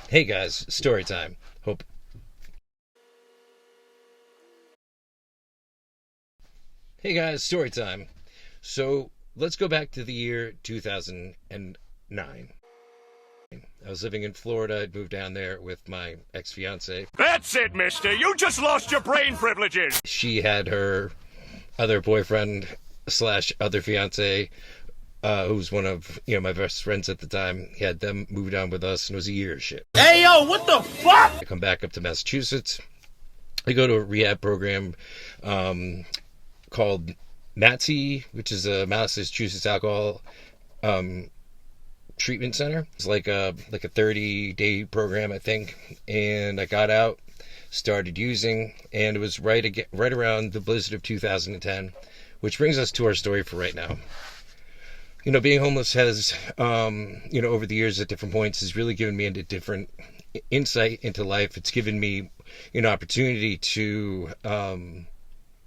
Hey guys, story time. Hope. Hey guys, story time. So let's go back to the year 2009. I was living in Florida. I'd moved down there with my ex-fiance. That's it, mister. You just lost your brain privileges. She had her other boyfriend slash other fiance, who's one of my best friends at the time. He had them moved down with us, and it was a year of shit. Hey, yo, what the fuck? I come back up to Massachusetts. I go to a rehab program called MATSI, which is a Massachusetts Alcohol Treatment Center. It's like a 30-day program, I think. And I got out, started using, and it was right around the blizzard of 2010, which brings us to our story for right now. Being homeless has, over the years at different points has really given me a different insight into life. It's given me an opportunity to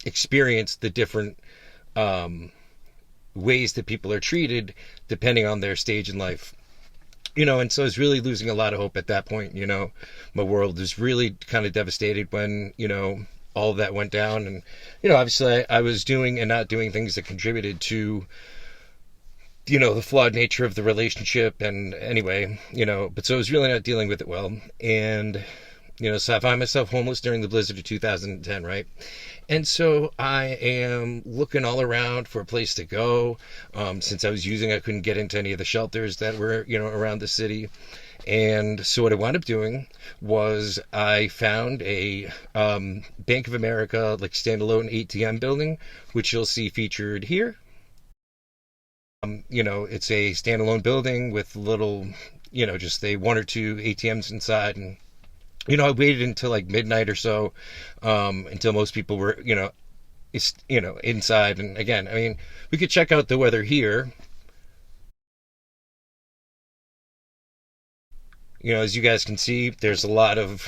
experience the different ways that people are treated depending on their stage in life. And so I was really losing a lot of hope at that point. My world was really kind of devastated when, all of that went down. And, obviously I was doing and not doing things that contributed to, the flawed nature of the relationship. And anyway, but so I was really not dealing with it well. And, so I find myself homeless during the blizzard of 2010, right? And so I am looking all around for a place to go. Since I was using, I couldn't get into any of the shelters that were, around the city. And so what I wound up doing was I found a Bank of America, standalone ATM building, which you'll see featured here. It's a standalone building with little, just one or two ATMs inside. And I waited until midnight or so, until most people were, inside. And again, we could check out the weather here. As you guys can see, there's a lot of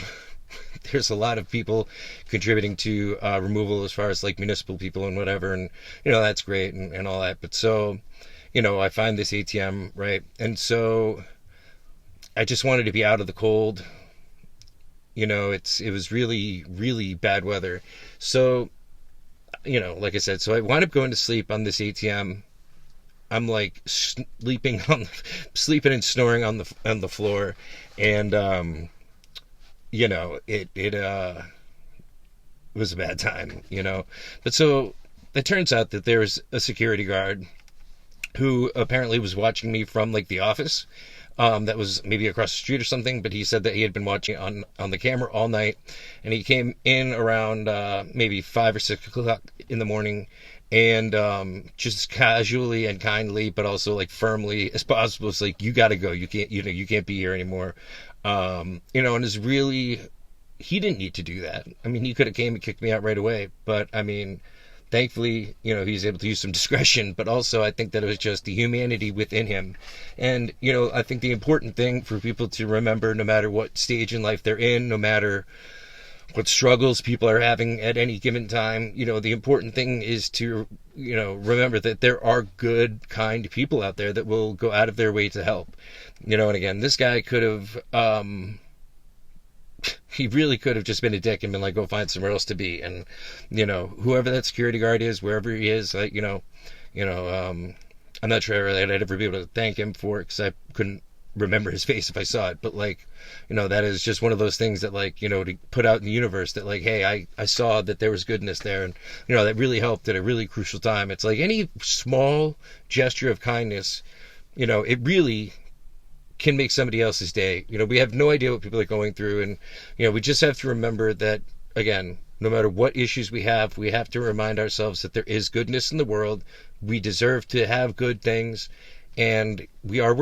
people contributing to removal as far as municipal people and whatever. And, that's great and all that. But so, I find this ATM, right? And so I just wanted to be out of the cold. It was really, really bad weather. So, like I said, so I wound up going to sleep on this ATM. I'm sleeping and snoring on the floor. And, it was a bad time, But so it turns out that there was a security guard who apparently was watching me from the office. That was maybe across the street or something, but he said that he had been watching on the camera all night, and he came in around maybe 5 or 6 o'clock in the morning, and just casually and kindly, but also firmly as possible, was you gotta go, you can't be here anymore, and it's really, he didn't need to do that. He could have came and kicked me out right away, but thankfully, he was able to use some discretion, but also I think that it was just the humanity within him. And, I think the important thing for people to remember, no matter what stage in life they're in, no matter what struggles people are having at any given time, the important thing is to, remember that there are good, kind people out there that will go out of their way to help. And again, this guy could have, he really could have just been a dick and been go find somewhere else to be. And, whoever that security guard is, wherever he is, I'm not sure I'd ever be able to thank him for it because I couldn't remember his face if I saw it. But that is just one of those things that to put out in the universe that hey, I saw that there was goodness there. And, that really helped at a really crucial time. It's any small gesture of kindness, it really can make somebody else's day. We have no idea what people are going through, and we just have to remember that, again, no matter what issues we have to remind ourselves that there is goodness in the world. We deserve to have good things, and we are